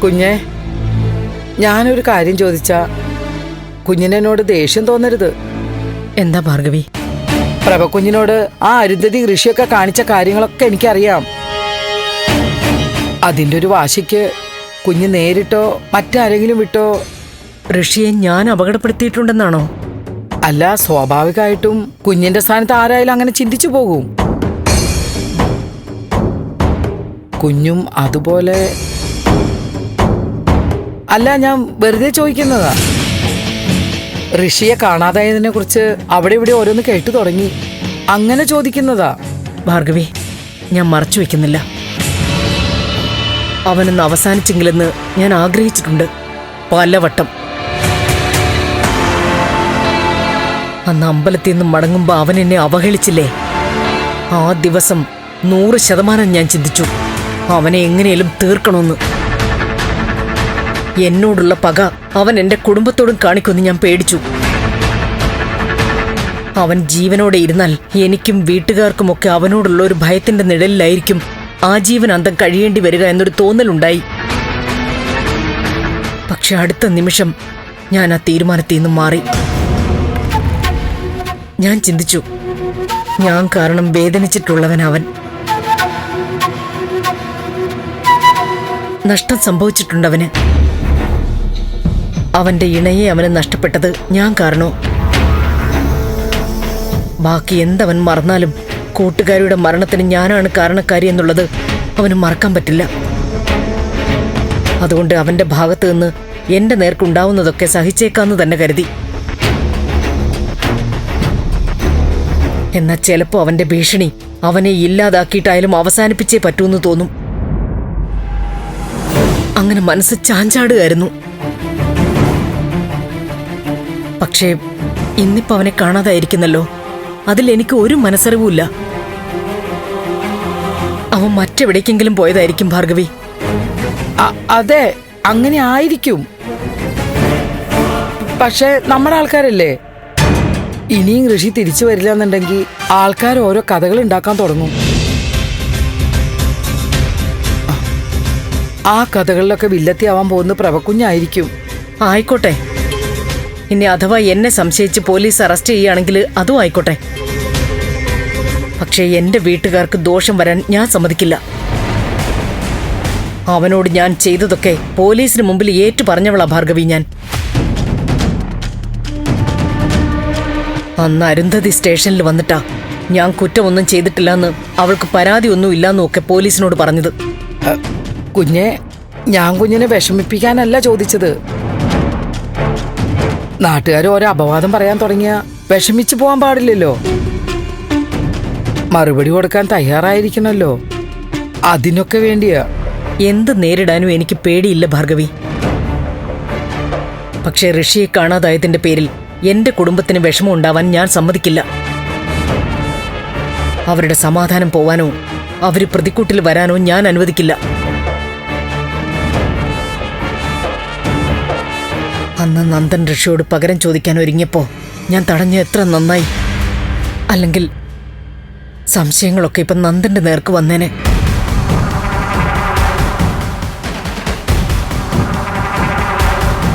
കുഞ്ഞെ, ഞാനൊരു കാര്യം ചോദിച്ചാ കുഞ്ഞിനോട് ദേഷ്യം തോന്നരുത്. എന്താ ഭാർഗവി? പ്രഭക്കുഞ്ഞിനോട് ആ അരുന്ധതി ഋഷിയൊക്കെ കാണിച്ച കാര്യങ്ങളൊക്കെ എനിക്കറിയാം. അതിന്റെ ഒരു വാശിക്ക് കുഞ്ഞ് നേരിട്ടോ മറ്റാരെങ്കിലും വിട്ടോ ഋഷിയെ ഞാൻ അപകടപ്പെടുത്തിയിട്ടുണ്ടെന്നാണോ? അല്ല, സ്വാഭാവികമായിട്ടും കുഞ്ഞിന്റെ സ്ഥാനത്ത് ആരായാലും അങ്ങനെ ചിന്തിച്ചു പോകും. കുഞ്ഞും അതുപോലെ. അല്ല, ഞാൻ വെറുതെ ചോദിക്കുന്നതാ. ഋഷിയെ കാണാതായതിനെ കുറിച്ച് അവിടെ ഇവിടെ ഓരോന്ന് കേട്ടു തുടങ്ങി, അങ്ങനെ ചോദിക്കുന്നതാ. ഭാർഗവി, ഞാൻ മറച്ചു വെക്കുന്നില്ല. അവനൊന്ന് അവസാനിച്ചെങ്കിലെന്ന് ഞാൻ ആഗ്രഹിച്ചിട്ടുണ്ട് പലവട്ടം. അന്ന് അമ്പലത്തിൽ നിന്ന് മടങ്ങുമ്പോ അവൻ എന്നെ അവഹേളിച്ചില്ലേ? ആ ദിവസം 100% ഞാൻ ചിന്തിച്ചു അവനെ എങ്ങനെയും തീർക്കണമെന്ന്. എന്നോടുള്ള പക അവൻ എന്റെ കുടുംബത്തോടും കാണിക്കുമെന്ന് ഞാൻ പേടിച്ചു. അവൻ ജീവനോടെ ഇരുന്നാൽ എനിക്കും വീട്ടുകാർക്കുമൊക്കെ അവനോടുള്ള ഒരു ഭയത്തിന്റെ നിഴലിലായിരിക്കും ആജീവനാന്തം കഴിയേണ്ടി വരിക എന്നൊരു തോന്നലുണ്ടായി. പക്ഷെ അടുത്ത നിമിഷം ഞാൻ ആ തീരുമാനത്തിൽ നിന്നും മാറി. ഞാൻ ചിന്തിച്ചു, ഞാൻ കാരണം വേദനിച്ചിട്ടുള്ളവനവൻ. നഷ്ടം സംഭവിച്ചിട്ടുണ്ടവന്. അവന്റെ ഇണയെ അവന് നഷ്ടപ്പെട്ടത് ഞാൻ കാരണോ? ബാക്കി എന്തവൻ മറന്നാലും കൂട്ടുകാരിയുടെ മരണത്തിന് ഞാനാണ് കാരണക്കാരി എന്നുള്ളത് അവന് മറക്കാൻ പറ്റില്ല. അതുകൊണ്ട് അവന്റെ ഭാഗത്ത് നിന്ന് എന്റെ നേർക്കുണ്ടാവുന്നതൊക്കെ സഹിച്ചേക്കാന്ന് തന്നെ കരുതി. എന്നാൽ ചിലപ്പോ അവന്റെ ഭീഷണി അവനെ ഇല്ലാതാക്കിയിട്ടായാലും അവസാനിപ്പിച്ചേ പറ്റൂന്ന് തോന്നും. അങ്ങനെ മനസ്സ് ചാഞ്ചാടുകയായിരുന്നു. പക്ഷേ ഇന്നിപ്പോ അവനെ കാണാതായിരിക്കുന്നല്ലോ, അതിൽ എനിക്ക് ഒരു മനസ്സറിവുമില്ല. അവൻ മറ്റെവിടേക്കെങ്കിലും പോയതായിരിക്കും ഭാർഗവി. അതെ, അങ്ങനെ ആയിരിക്കും. പക്ഷെ നമ്മുടെ ആൾക്കാരല്ലേ, ഇനിയും ഋഷി തിരിച്ചു വരില്ല എന്നുണ്ടെങ്കിൽ ആൾക്കാർ ഓരോ കഥകൾ ഉണ്ടാക്കാൻ തുടങ്ങും. ആ കഥകളിലൊക്കെ വില്ലത്തിയാവാൻ പോകുന്ന പ്രഭക്കുഞ്ഞായിരിക്കും. ആയിക്കോട്ടെ, ഇനി അഥവാ എന്നെ സംശയിച്ച് പോലീസ് അറസ്റ്റ് ചെയ്യുകയാണെങ്കിൽ അതും ആയിക്കോട്ടെ. പക്ഷേ എന്റെ വീട്ടുകാർക്ക് ദോഷം വരാൻ ഞാൻ സമ്മതിക്കില്ല. അവനോട് ഞാൻ ചെയ്തതൊക്കെ പോലീസിന് മുമ്പിൽ ഏറ്റു പറഞ്ഞവളാ ഭാർഗവി ഞാൻ. അന്ന് അരുന്ധതി സ്റ്റേഷനിൽ വന്നിട്ടാ ഞാൻ കുറ്റമൊന്നും ചെയ്തിട്ടില്ലെന്ന്, അവൾക്ക് പരാതി ഒന്നും ഇല്ലാന്നും ഒക്കെ പോലീസിനോട് പറഞ്ഞത്. കുഞ്ഞെ, ഞാൻ കുഞ്ഞിനെ വിഷമിപ്പിക്കാനല്ല ചോദിച്ചത്. നാട്ടുകാർ ഓരോ അപവാദം പറയാൻ തുടങ്ങിയ വിഷമിച്ചു പോകാൻ പാടില്ലല്ലോ. മറുപടി കൊടുക്കാൻ തയ്യാറായിരിക്കണല്ലോ. അതിനൊക്കെ വേണ്ടിയാ. എന്ത് നേരിടാനും എനിക്ക് പേടിയില്ല ഭാർഗവി. പക്ഷേ ഋഷിയെ കാണാതായതിന്റെ പേരിൽ എന്റെ കുടുംബത്തിന് വിഷമം ഉണ്ടാവാൻ ഞാൻ സമ്മതിക്കില്ല. അവരുടെ സമാധാനം പോവാനോ അവര് പ്രതിക്കൂട്ടിൽ വരാനോ ഞാൻ അനുവദിക്കില്ല. അന്ന് നന്ദൻ ഋഷിയോട് പകരം ചോദിക്കാൻ ഒരുങ്ങിയപ്പോ ഞാൻ തടഞ്ഞ എത്ര നന്നായി. അല്ലെങ്കിൽ സംശയങ്ങളൊക്കെ ഇപ്പൊ നന്ദന്റെ നേർക്ക് വന്നേനെ.